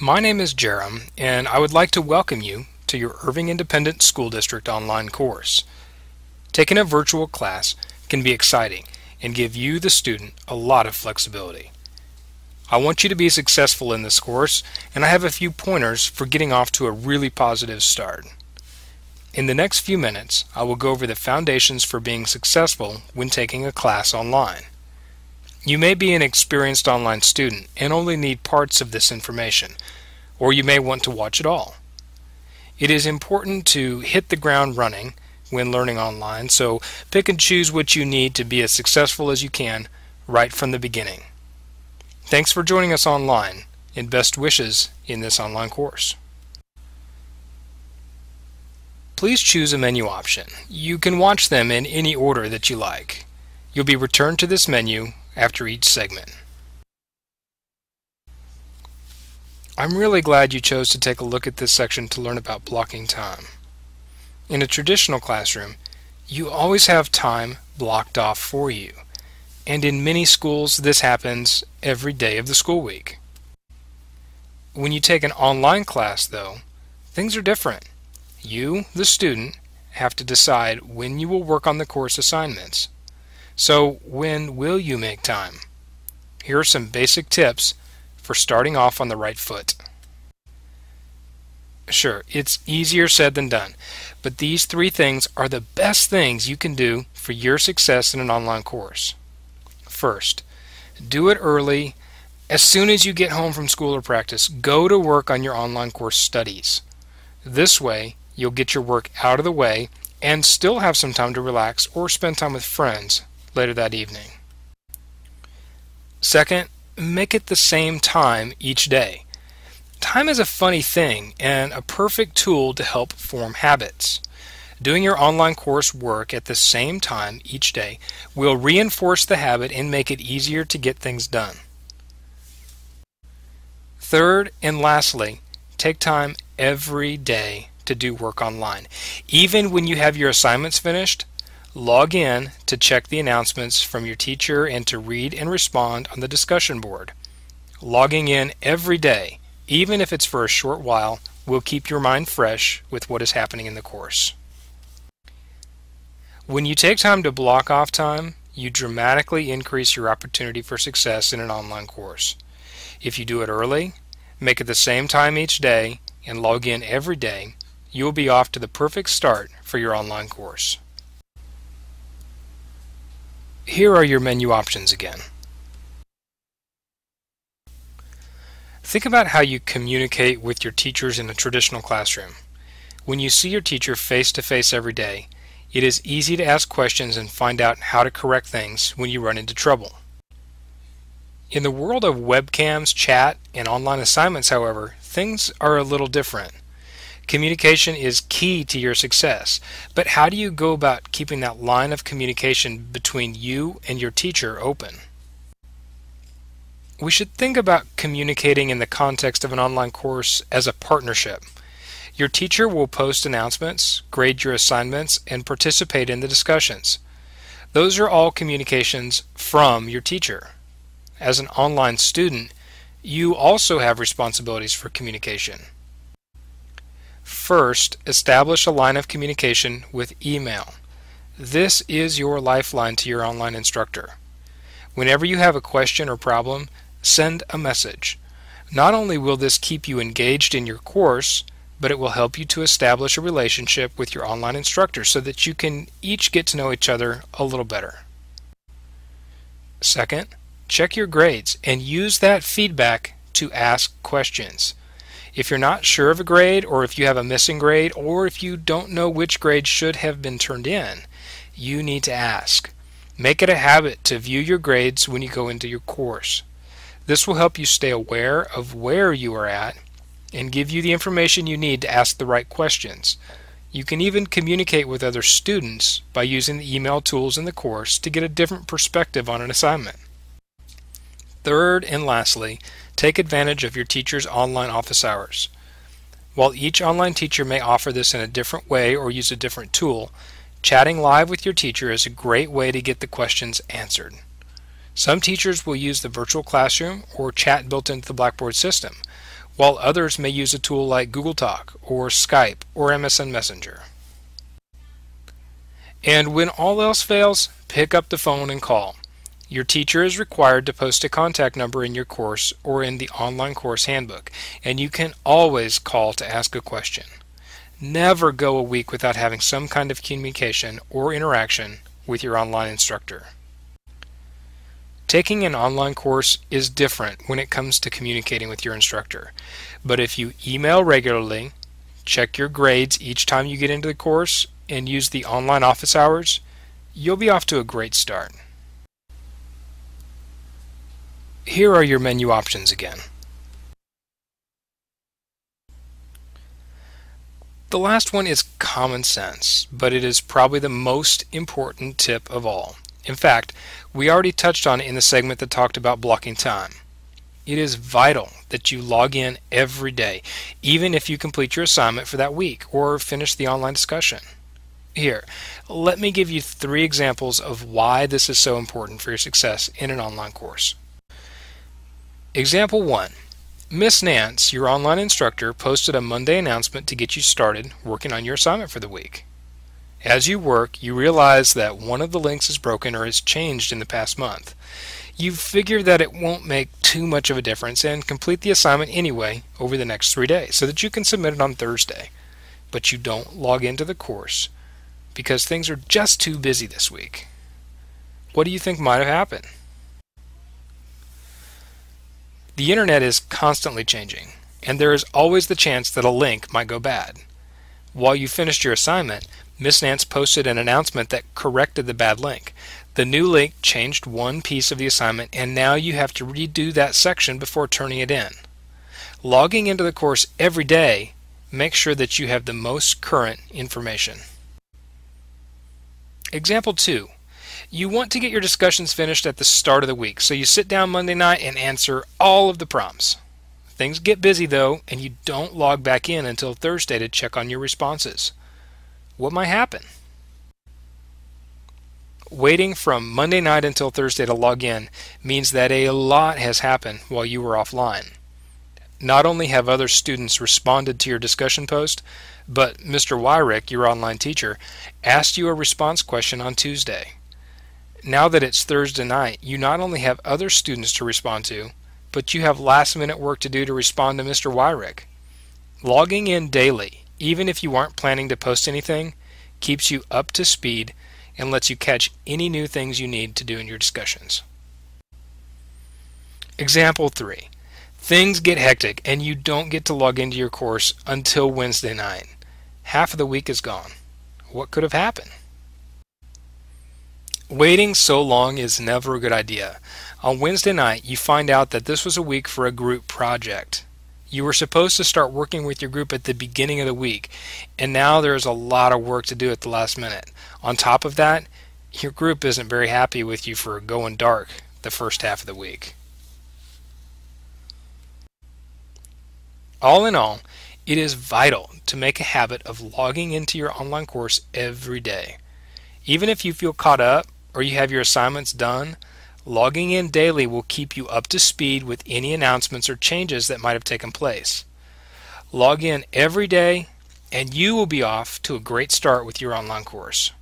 My name is Jerem, and I would like to welcome you to your Irving Independent School District online course. Taking a virtual class can be exciting and give you, the student, a lot of flexibility. I want you to be successful in this course, and I have a few pointers for getting off to a really positive start. In the next few minutes, I will go over the foundations for being successful when taking a class online. You may be an experienced online student and only need parts of this information, or you may want to watch it all. It is important to hit the ground running when learning online, so pick and choose what you need to be as successful as you can right from the beginning. Thanks for joining us online, and best wishes in this online course. Please choose a menu option. You can watch them in any order that you like. You'll be returned to this menu after each segment. I'm really glad you chose to take a look at this section to learn about blocking time. In a traditional classroom, you always have time blocked off for you, and in many schools this happens every day of the school week. When you take an online class, though, things are different. You, the student, have to decide when you will work on the course assignments. So when will you make time? Here are some basic tips for starting off on the right foot. Sure, it's easier said than done, but these three things are the best things you can do for your success in an online course. First, do it early. As soon as you get home from school or practice, go to work on your online course studies. This way, you'll get your work out of the way and still have some time to relax or spend time with friends later that evening. Second, make it the same time each day. Time is a funny thing and a perfect tool to help form habits. Doing your online course work at the same time each day will reinforce the habit and make it easier to get things done. Third and lastly, take time every day to do work online. Even when you have your assignments finished, log in to check the announcements from your teacher and to read and respond on the discussion board. Logging in every day, even if it's for a short while, will keep your mind fresh with what is happening in the course. When you take time to block off time, you dramatically increase your opportunity for success in an online course. If you do it early, make it the same time each day, and log in every day, you will be off to the perfect start for your online course. Here are your menu options again. Think about how you communicate with your teachers in a traditional classroom. When you see your teacher face to face every day, it is easy to ask questions and find out how to correct things when you run into trouble. In the world of webcams, chat, and online assignments, however, things are a little different. Communication is key to your success, but how do you go about keeping that line of communication between you and your teacher open? We should think about communicating in the context of an online course as a partnership. Your teacher will post announcements, grade your assignments, and participate in the discussions. Those are all communications from your teacher. As an online student, you also have responsibilities for communication. First, establish a line of communication with email. This is your lifeline to your online instructor. Whenever you have a question or problem, send a message. Not only will this keep you engaged in your course, but it will help you to establish a relationship with your online instructor so that you can each get to know each other a little better. Second, check your grades and use that feedback to ask questions. If you're not sure of a grade, or if you have a missing grade, or if you don't know which grade should have been turned in, you need to ask. Make it a habit to view your grades when you go into your course. This will help you stay aware of where you are at and give you the information you need to ask the right questions. You can even communicate with other students by using the email tools in the course to get a different perspective on an assignment. Third and lastly, take advantage of your teacher's online office hours. While each online teacher may offer this in a different way or use a different tool, chatting live with your teacher is a great way to get the questions answered. Some teachers will use the virtual classroom or chat built into the Blackboard system. while others may use a tool like Google Talk or Skype or MSN Messenger. And when all else fails, pick up the phone and call. Your teacher is required to post a contact number in your course or in the online course handbook, and you can always call to ask a question. Never go a week without having some kind of communication or interaction with your online instructor. Taking an online course is different when it comes to communicating with your instructor, but if you email regularly, check your grades each time you get into the course, and use the online office hours, you'll be off to a great start. Here are your menu options again. The last one is common sense, but it is probably the most important tip of all. In fact, we already touched on it in the segment that talked about blocking time. It is vital that you log in every day, even if you complete your assignment for that week or finish the online discussion. Here, let me give you 3 examples of why this is so important for your success in an online course. Example 1. Miss Nance, your online instructor, posted a Monday announcement to get you started working on your assignment for the week. As you work, you realize that one of the links is broken or has changed in the past month. You figure that it won't make too much of a difference and complete the assignment anyway over the next 3 days so that you can submit it on Thursday. But you don't log into the course because things are just too busy this week. What do you think might have happened? The internet is constantly changing, and there is always the chance that a link might go bad. While you finished your assignment, Miss Nance posted an announcement that corrected the bad link. The new link changed one piece of the assignment, and now you have to redo that section before turning it in. Logging into the course every day makes sure that you have the most current information. Example 2. You want to get your discussions finished at the start of the week, so you sit down Monday night and answer all of the prompts. Things get busy though, and you don't log back in until Thursday to check on your responses. What might happen? Waiting from Monday night until Thursday to log in means that a lot has happened while you were offline. Not only have other students responded to your discussion post, but Mr. Wyrick, your online teacher, asked you a response question on Tuesday. Now that it's Thursday night, you not only have other students to respond to, but you have last-minute work to do to respond to Mr. Wyrick. Logging in daily, even if you aren't planning to post anything, keeps you up to speed and lets you catch any new things you need to do in your discussions. Example 3. Things get hectic and you don't get to log into your course until Wednesday night. Half of the week is gone. What could have happened? Waiting so long is never a good idea. On Wednesday night, you find out that this was a week for a group project. You were supposed to start working with your group at the beginning of the week, and now there's a lot of work to do at the last minute. On top of that, your group isn't very happy with you for going dark the first half of the week. All in all, it is vital to make a habit of logging into your online course every day. Even if you feel caught up or you have your assignments done, logging in daily will keep you up to speed with any announcements or changes that might have taken place. Log in every day and you will be off to a great start with your online course.